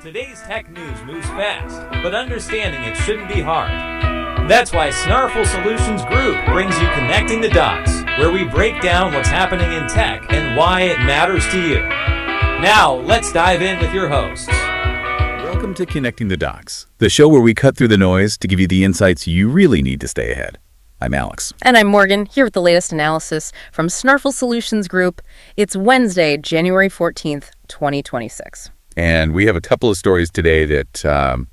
Today's tech news moves fast, but understanding it shouldn't be hard. That's why Snarful Solutions Group brings you Connecting the Dots, where we break down what's happening in tech and why it matters to you. Now, let's dive in with your hosts. Welcome to Connecting the Dots, the show where we cut through the noise to give you the insights you really need to stay ahead. I'm Alex. And I'm Morgan, here with the latest analysis from Snarful Solutions Group. It's Wednesday, January 14th, 2026. And we have a couple of stories today that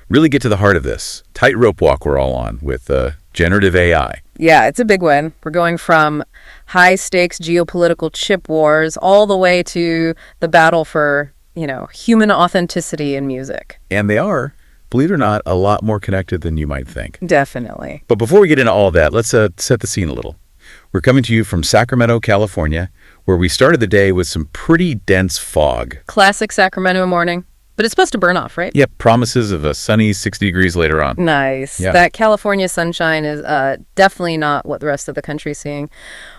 really get to the heart of this tightrope walk we're all on with generative AI. Yeah, it's a big one. We're going from high-stakes geopolitical chip wars all the way to the battle for, human authenticity in music. And they are, believe it or not, a lot more connected than you might think. Definitely. But before we get into all that, let's set the scene a little. We're coming to you from Sacramento, California, where we started the day with some pretty dense fog. Classic Sacramento morning. But it's supposed to burn off, right? Yep, promises of a sunny 60 degrees later on. Nice. Yeah. That California sunshine is definitely not what the rest of the country is seeing.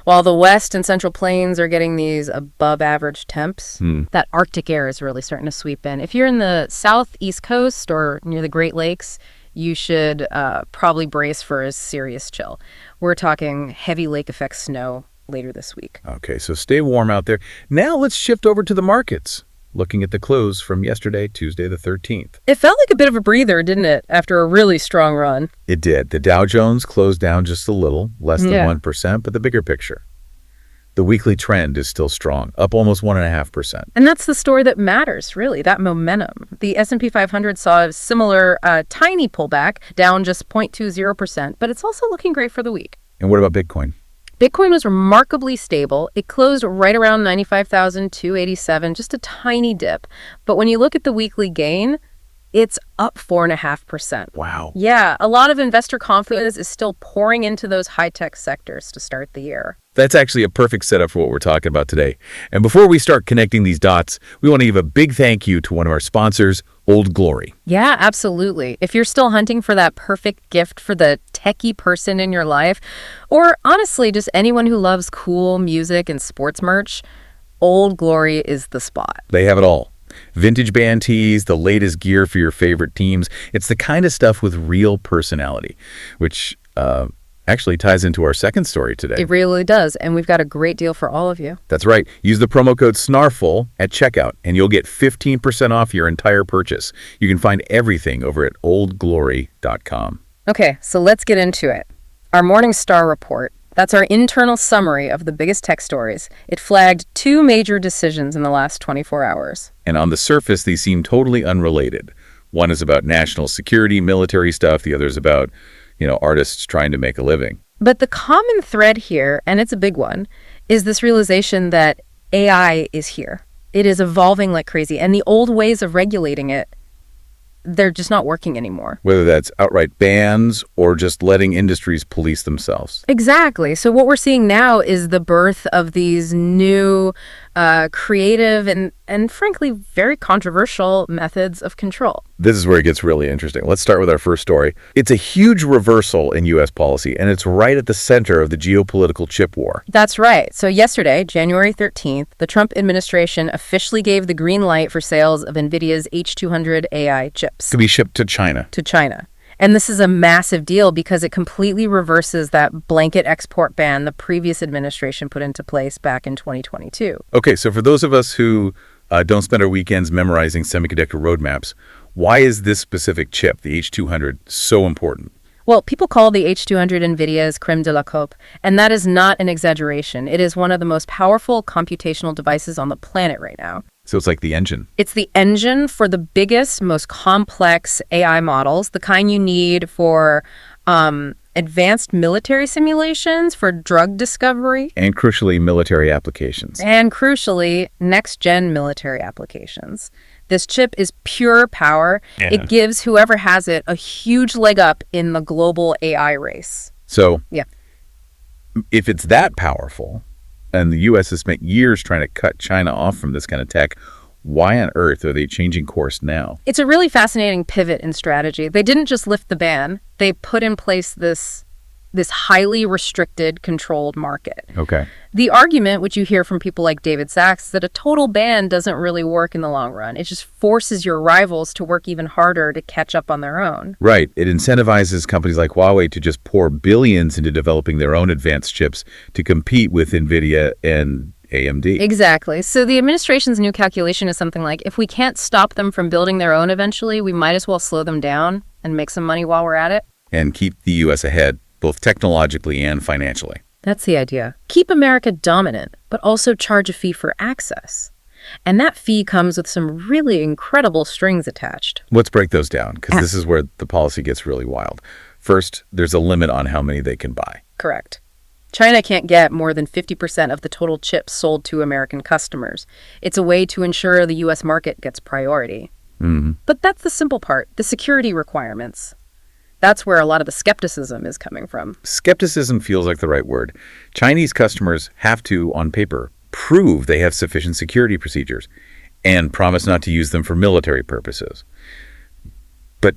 While the West and Central Plains are getting these above average temps, that Arctic air is really starting to sweep in. If you're in the southeast coast or near the Great Lakes, you should probably brace for a serious chill. We're talking heavy lake effect snow later this week. Okay, so stay warm out there. Now let's shift over to the markets. Looking at the close from yesterday, Tuesday the 13th. It felt like a bit of a breather, didn't it, after a really strong run? It did. The Dow Jones closed down just a little, less than 1%, but the bigger picture. The weekly trend is still strong, up almost 1.5%. And that's the story that matters, really, that momentum. The S&P 500 saw a similar tiny pullback, down just 0.20%, but it's also looking great for the week. And what about Bitcoin? Bitcoin was remarkably stable. It closed right around 95,287, just a tiny dip. But when you look at the weekly gain, it's up 4.5%. Wow. Yeah, a lot of investor confidence is still pouring into those high-tech sectors to start the year. That's actually a perfect setup for what we're talking about today. And before we start connecting these dots, we want to give a big thank you to one of our sponsors, Old Glory. Yeah, absolutely. If you're still hunting for that perfect gift for the techie person in your life, or honestly, just anyone who loves cool music and sports merch, Old Glory is the spot. They have it all. Vintage band tees, the latest gear for your favorite teams. It's the kind of stuff with real personality, which actually ties into our second story today. It really does, and we've got a great deal for all of you. That's right. Use the promo code SNARFUL at checkout, and you'll get 15% off your entire purchase. You can find everything over at oldglory.com. Okay, so let's get into it. Our Morningstar report. That's our internal summary of the biggest tech stories. It flagged two major decisions in the last 24 hours. And on the surface, these seem totally unrelated. One is about national security, military stuff. The other is about, artists trying to make a living. But the common thread here, and it's a big one, is this realization that AI is here. It is evolving like crazy, and the old ways of regulating it, they're just not working anymore. Whether that's outright bans or just letting industries police themselves. Exactly. So what we're seeing now is the birth of these new creative and frankly very controversial methods of control. This is where it gets really interesting. Let's start with our first story. It's a huge reversal in U.S. policy, and it's right at the center of the geopolitical chip war. That's right. So yesterday, January 13th, the Trump administration officially gave the green light for sales of Nvidia's H200 AI chips. To be shipped to China. And this is a massive deal because it completely reverses that blanket export ban the previous administration put into place back in 2022. Okay, so for those of us who don't spend our weekends memorizing semiconductor roadmaps, why is this specific chip, the H200, so important? Well, people call the H200 Nvidia's creme de la coupe, and that is not an exaggeration. It is one of the most powerful computational devices on the planet right now. So it's like the engine. It's the engine for the biggest, most complex AI models, the kind you need for advanced military simulations, for drug discovery. And crucially, military applications. And crucially, next-gen military applications. This chip is pure power. Yeah. It gives whoever has it a huge leg up in the global AI race. So yeah, if it's that powerful, and the U.S. has spent years trying to cut China off from this kind of tech, why on earth are they changing course now? It's a really fascinating pivot in strategy. They didn't just lift the ban. They put in place this this highly restricted, controlled market. Okay. The argument, which you hear from people like David Sachs, is that a total ban doesn't really work in the long run. It just forces your rivals to work even harder to catch up on their own. Right. It incentivizes companies like Huawei to just pour billions into developing their own advanced chips to compete with Nvidia and AMD. Exactly. So the administration's new calculation is something like, if we can't stop them from building their own eventually, we might as well slow them down and make some money while we're at it. And keep the U.S. ahead, both technologically and financially. That's the idea. Keep America dominant, but also charge a fee for access. And that fee comes with some really incredible strings attached. Let's break those down, because this is where the policy gets really wild. First, there's a limit on how many they can buy. Correct. China can't get more than 50% of the total chips sold to American customers. It's a way to ensure the U.S. market gets priority. But that's the simple part, the security requirements. That's where a lot of the skepticism is coming from. Skepticism feels like the right word. Chinese customers have to, on paper, prove they have sufficient security procedures and promise not to use them for military purposes. But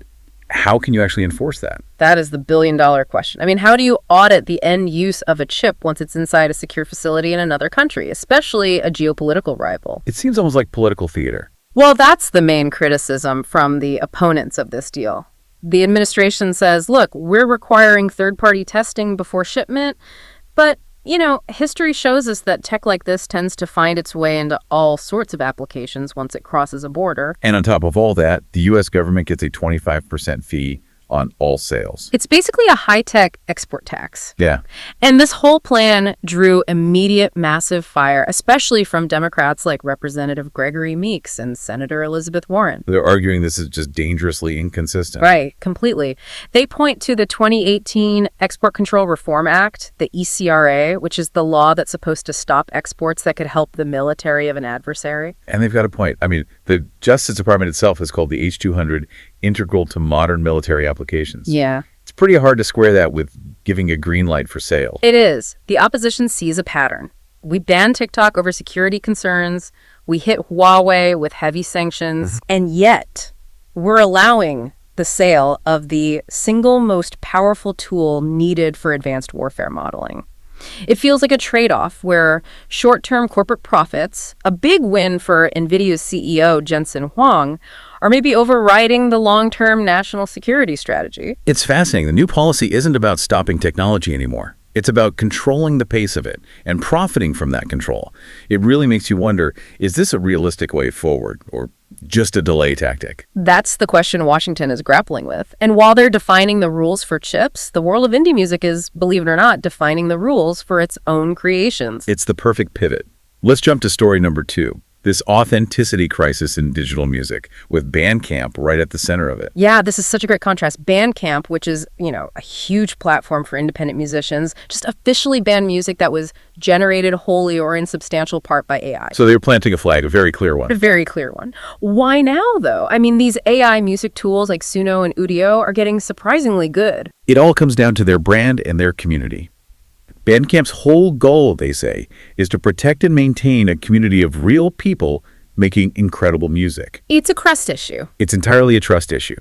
how can you actually enforce that? That is the billion-dollar question. I mean, how do you audit the end use of a chip once it's inside a secure facility in another country, especially a geopolitical rival? It seems almost like political theater. Well, that's the main criticism from the opponents of this deal. The administration says, look, we're requiring third-party testing before shipment, but, history shows us that tech like this tends to find its way into all sorts of applications once it crosses a border. And on top of all that, the U.S. government gets a 25% fee on all sales. It's basically a high-tech export tax. Yeah. And this whole plan drew immediate massive fire, especially from Democrats like Representative Gregory Meeks and Senator Elizabeth Warren. They're arguing this is just dangerously inconsistent. Right, completely. They point to the 2018 Export Control Reform Act, the ECRA, which is the law that's supposed to stop exports that could help the military of an adversary. And they've got a point. I mean, the Justice Department itself is called the H-200 integral to modern military applications. Yeah. It's pretty hard to square that with giving a green light for sale. It is. The opposition sees a pattern. We ban TikTok over security concerns. We hit Huawei with heavy sanctions. And yet, we're allowing the sale of the single most powerful tool needed for advanced warfare modeling. It feels like a trade-off where short-term corporate profits, a big win for Nvidia's CEO Jensen Huang, are maybe overriding the long-term national security strategy. It's fascinating. The new policy isn't about stopping technology anymore. It's about controlling the pace of it and profiting from that control. It really makes you wonder, is this a realistic way forward or just a delay tactic? That's the question Washington is grappling with. And while they're defining the rules for chips, the world of indie music is, believe it or not, defining the rules for its own creations. It's the perfect pivot. Let's jump to story number 2. This authenticity crisis in digital music, with Bandcamp right at the center of it. Yeah, this is such a great contrast. Bandcamp, which is, a huge platform for independent musicians, just officially banned music that was generated wholly or in substantial part by AI. So they were planting a flag, a very clear one. A very clear one. Why now, though? I mean, these AI music tools like Suno and Udio are getting surprisingly good. It all comes down to their brand and their community. Bandcamp's whole goal, they say, is to protect and maintain a community of real people making incredible music. It's a trust issue. It's entirely a trust issue.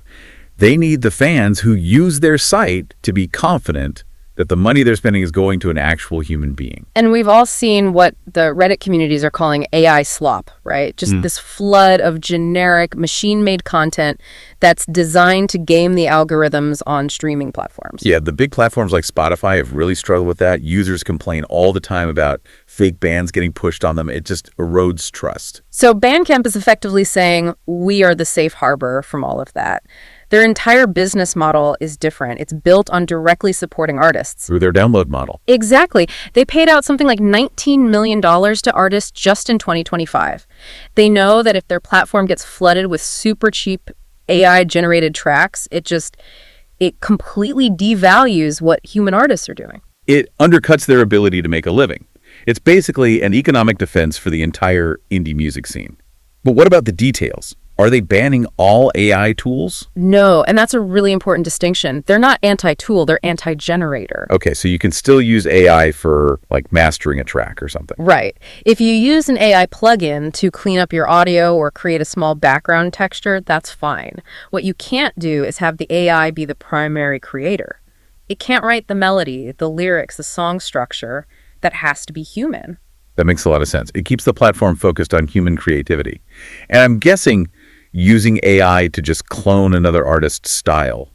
They need the fans who use their site to be confident that the money they're spending is going to an actual human being. And we've all seen what the Reddit communities are calling AI slop, right? Just this flood of generic machine-made content that's designed to game the algorithms on streaming platforms. Yeah, the big platforms like Spotify have really struggled with that. Users complain all the time about fake bands getting pushed on them. It just erodes trust. So Bandcamp is effectively saying, we are the safe harbor from all of that. Their entire business model is different. It's built on directly supporting artists. Through their download model. Exactly. They paid out something like $19 million to artists just in 2025. They know that if their platform gets flooded with super cheap AI-generated tracks, it completely devalues what human artists are doing. It undercuts their ability to make a living. It's basically an economic defense for the entire indie music scene. But what about the details? Are they banning all AI tools? No, and that's a really important distinction. They're not anti-tool, they're anti-generator. Okay, so you can still use AI for, like, mastering a track or something. Right. If you use an AI plugin to clean up your audio or create a small background texture, that's fine. What you can't do is have the AI be the primary creator. It can't write the melody, the lyrics, the song structure that has to be human. That makes a lot of sense. It keeps the platform focused on human creativity. And I'm guessing using AI to just clone another artist's style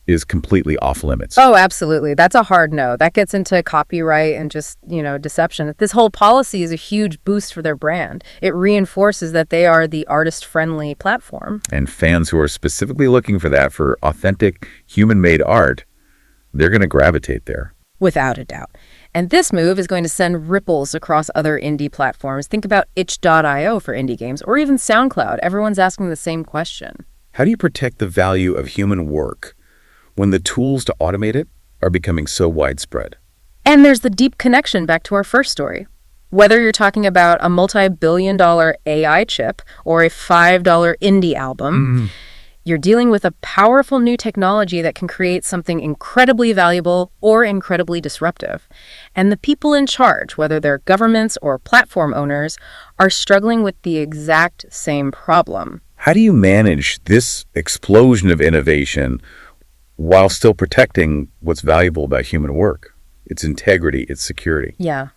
is completely off limits. Oh, absolutely. That's a hard no. That gets into copyright and just, deception. This whole policy is a huge boost for their brand. It reinforces that they are the artist-friendly platform. And fans who are specifically looking for that, for authentic, human-made art, they're going to gravitate there. Without a doubt. And this move is going to send ripples across other indie platforms. Think about itch.io for indie games, or even SoundCloud. Everyone's asking the same question. How do you protect the value of human work when the tools to automate it are becoming so widespread? And there's the deep connection back to our first story. Whether you're talking about a multi-billion-dollar AI chip or a $5 indie album, you're dealing with a powerful new technology that can create something incredibly valuable or incredibly disruptive. And the people in charge, whether they're governments or platform owners, are struggling with the exact same problem. How do you manage this explosion of innovation while still protecting what's valuable about human work? Its integrity, its security. Yeah.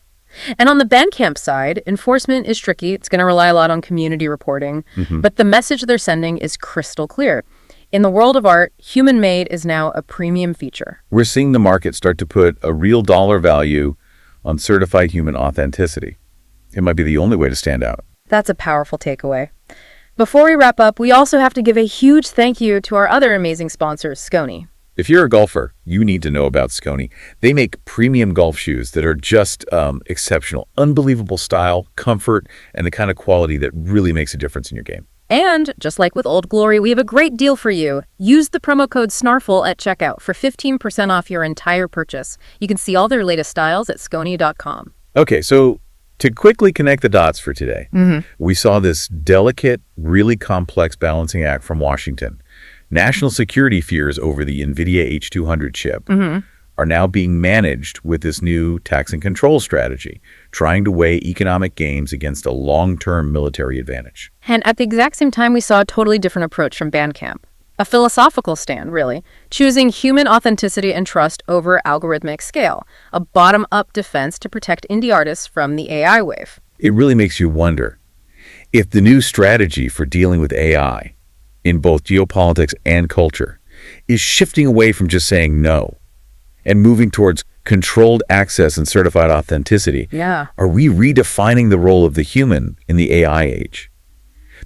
And on the Bandcamp side, enforcement is tricky. It's going to rely a lot on community reporting. But the message they're sending is crystal clear. In the world of art, human-made is now a premium feature. We're seeing the market start to put a real dollar value on certified human authenticity. It might be the only way to stand out. That's a powerful takeaway. Before we wrap up, we also have to give a huge thank you to our other amazing sponsors, Skony. If you're a golfer, you need to know about Skony. They make premium golf shoes that are just exceptional. Unbelievable style, comfort, and the kind of quality that really makes a difference in your game. And just like with Old Glory, we have a great deal for you. Use the promo code SNARFL at checkout for 15% off your entire purchase. You can see all their latest styles at skony.com. Okay, so to quickly connect the dots for today, we saw this delicate, really complex balancing act from Washington. National security fears over the Nvidia H200 chip are now being managed with this new tax and control strategy, trying to weigh economic gains against a long-term military advantage. And at the exact same time, we saw a totally different approach from Bandcamp. A philosophical stand, really, choosing human authenticity and trust over algorithmic scale, a bottom-up defense to protect indie artists from the AI wave. It really makes you wonder if the new strategy for dealing with AI in both geopolitics and culture is shifting away from just saying no and moving towards controlled access and certified authenticity. Yeah. Are we redefining the role of the human in the AI age?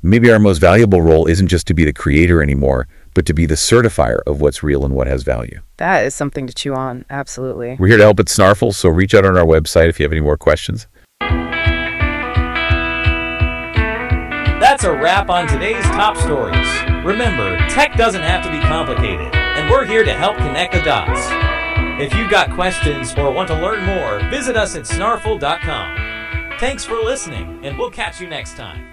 Maybe our most valuable role isn't just to be the creator anymore, but to be the certifier of what's real and what has value. That is something to chew on, absolutely. We're here to help at Snarfle, so reach out on our website if you have any more questions. That's a wrap on today's top stories. Remember, tech doesn't have to be complicated, and we're here to help connect the dots. If you've got questions or want to learn more, visit us at snarfle.com. Thanks for listening, and we'll catch you next time.